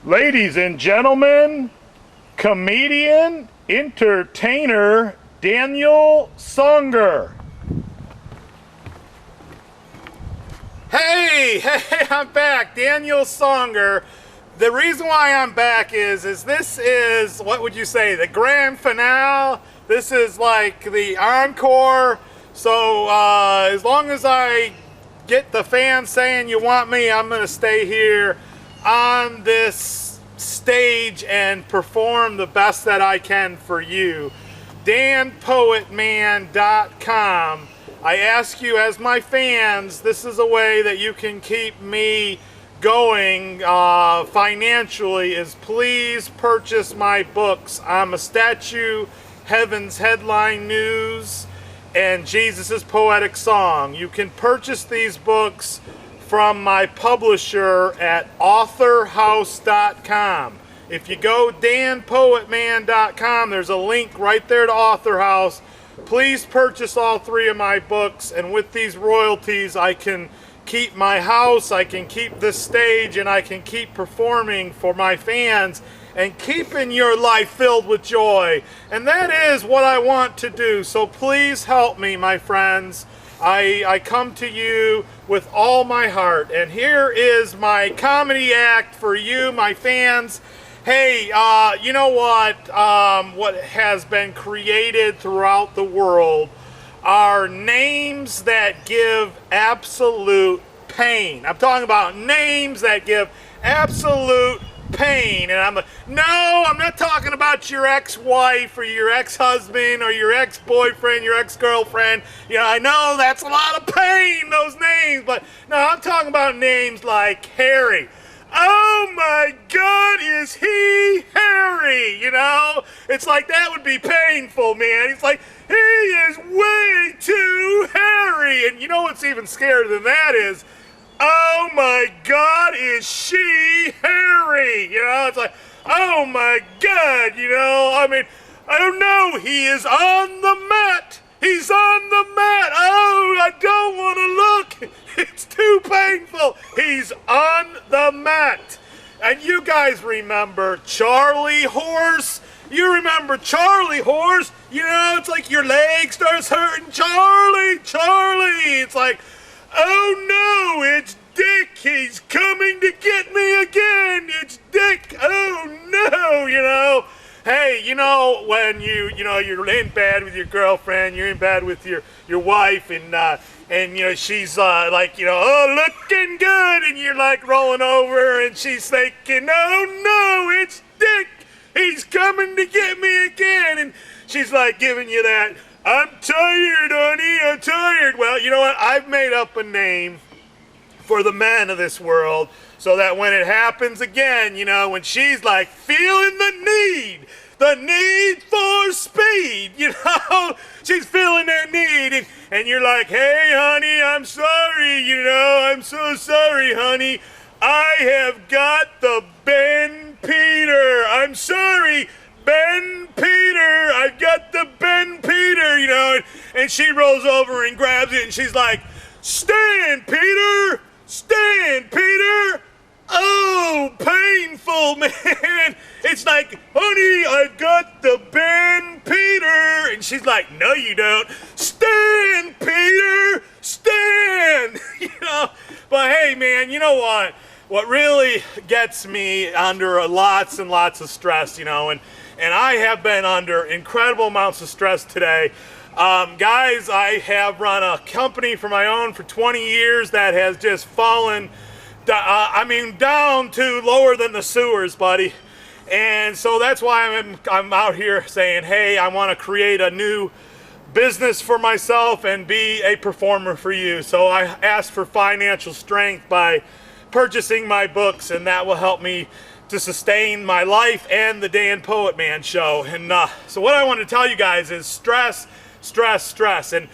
Ladies and gentlemen, comedian, entertainer, Daniel Songer. Hey, I'm back, Daniel Songer. The reason why I'm back is this is, what would you say, the grand finale? This is like the encore. So as long as I get the fans saying you want me, I'm gonna stay here on this stage and perform the best that I can for you. DanPoetMan.com. I ask you as my fans, this is a way that you can keep me going financially, is please purchase my books. I'm a Statue, Heaven's Headline News, and Jesus' Poetic Song. You can purchase these books from my publisher at authorhouse.com. If you go danpoetman.com, there's a link right there to Author House. Please purchase all 3 of my books, and with these royalties I can keep my house, I can keep this stage, and I can keep performing for my fans and keeping your life filled with joy. And that is what I want to do. So please help me, my friends. I come to you with all my heart, and here is my comedy act for you, my fans. Hey, you know what? What has been created throughout the world are names that give absolute pain. I'm talking about names that give absolute pain. And I'm like, no, I'm not talking about your ex-wife or your ex-husband or your ex-boyfriend, your ex-girlfriend. You know, I know that's a lot of pain, those names, but no, I'm talking about names like Harry. Oh my God, is he hairy? You know, it's like that would be painful, man. It's like, he is way too hairy. And you know what's even scarier than that is, oh my God, is she hairy? You know, it's like, oh my God, you know, I mean, oh no, he is on the mat. He's on the mat. Oh, I don't want to look. It's too painful. He's on the mat. And you guys remember Charlie Horse? You remember Charlie Horse? You know, it's like your leg starts hurting. Charlie. It's like, oh no, it's Dick. He's coming to get me again. It's Dick. Oh no, you know. Hey, you know, when you're in bed with your girlfriend, you're in bed with your wife, and you know, she's like, you know, oh, looking good, and you're like rolling over, and she's thinking, oh no, it's Dick. He's coming to get me again. And she's like giving you that, I'm tired, honey, I'm tired. Well, you know what? I've made up a name for the men of this world, so that when it happens again, you know, when she's like feeling the need for speed, you know, she's feeling that need, and you're like, hey, honey, I'm sorry, you know, I'm so sorry, honey. I have got the Ben Peter. I'm sorry, Ben Peter. I've got the Ben Peter, you know, and she rolls over and grabs it, and she's like, stand, Peter. Stand, Peter! Oh, painful, man! It's like, honey, I've got the Ben Peter! And she's like, no, you don't. Stand, Peter! Stand! You know, but hey, man, you know what? What really gets me under lots and lots of stress, you know, and I have been under incredible amounts of stress today. Guys, I have run a company for my own for 20 years that has just fallen, down to lower than the sewers, buddy. And so that's why I'm out here saying, hey, I want to create a new business for myself and be a performer for you. So I asked for financial strength by purchasing my books, and that will help me to sustain my life and the Dan Poet Man show. And so what I want to tell you guys is stress. And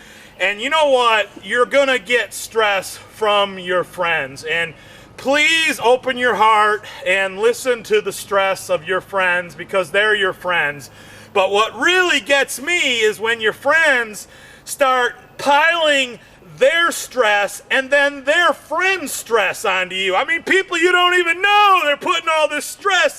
you know what? You're gonna get stress from your friends. And please open your heart and listen to the stress of your friends, because they're your friends. But what really gets me is when your friends start piling their stress and then their friends' stress onto you. I mean, people you don't even know, they're putting all this stress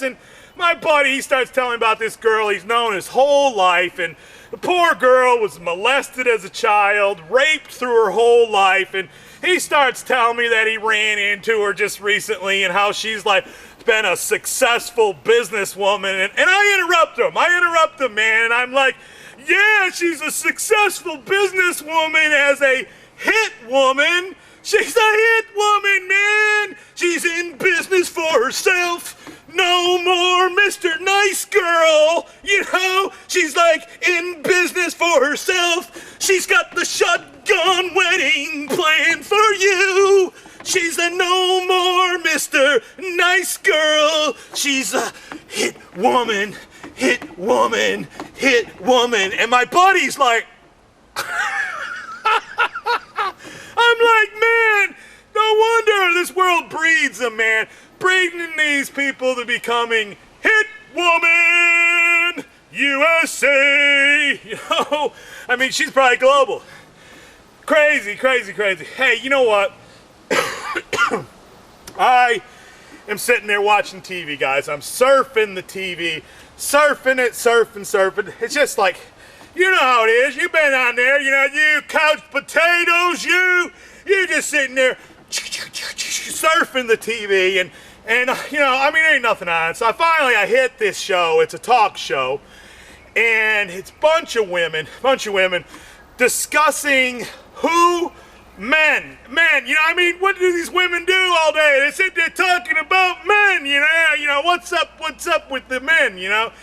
my buddy, he starts telling about this girl he's known his whole life, and the poor girl was molested as a child, raped through her whole life, and he starts telling me that he ran into her just recently and how she's like been a successful businesswoman, and I interrupt him, man, and I'm like, yeah, she's a successful businesswoman as a hit woman. She's a hit woman, man. She's in business for herself. No more Mr. Nice Girl. You know, she's like in business for herself. She's got the shotgun wedding planned for you. She's a no more Mr. Nice Girl. She's a hit woman, hit woman, hit woman. And my buddy's like, I'm like, man, no wonder this world breeds them, man. Breeding these people to becoming hit woman USA. You know, I mean, she's probably global. Crazy, crazy, crazy. Hey, you know what? I am sitting there watching TV, guys. I'm surfing the TV, surfing it, surfing. It's just like, you know how it is. You've been on there, you know, you couch potatoes, you just sitting there surfing the TV, and you know, I mean, there ain't nothing on. So I hit this show. It's a talk show, and it's a bunch of women discussing men, you know, I mean, what do these women do all day? They sit there talking about men, you know, what's up with the men, you know,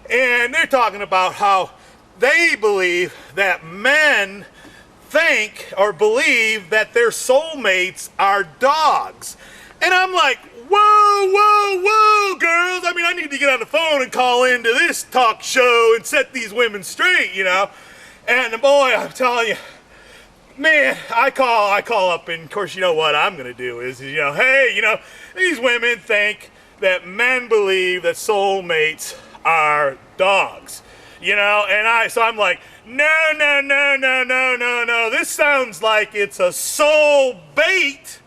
and they're talking about how they believe that men think or believe that their soulmates are dogs. And I'm like, whoa, girls. I mean, I need to get on the phone and call into this talk show and set these women straight, you know. And boy, I'm telling you, man, I call up, and of course, you know what I'm going to do is, you know, hey, you know, these women think that men believe that soulmates are dogs. You know, and so I'm like, no. This sounds like it's a soul bait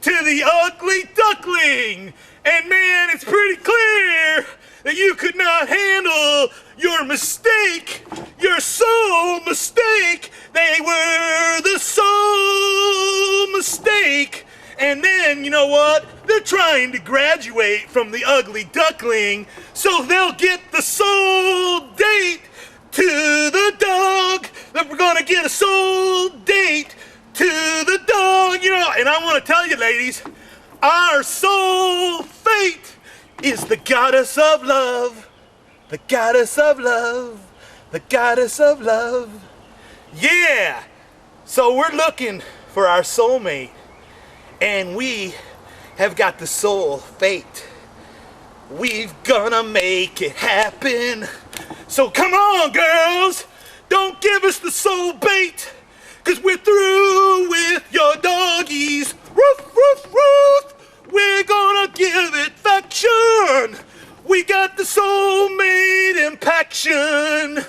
to the ugly duckling. And man, it's pretty clear that you could not handle your mistake, your soul mistake. They were the soul mistake. And then, you know what? They're trying to graduate from the ugly duckling so they'll get the soul date to the dog. That we're gonna get a soul date to the dog, you know. And I want to tell you, ladies, our soul fate is the goddess of love. The goddess of love. The goddess of love. Yeah. So we're looking for our soulmate. And we have got the soul fate. We've gonna make it happen. So come on, girls. Don't give us the soul bait. 'Cause we're through with your doggies. Roof. We're gonna give it faction. We got the soulmate impaction.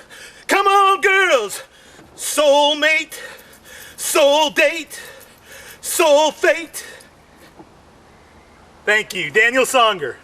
Come on, girls. Soulmate, soul date, soul fate. Thank you, Daniel Songer.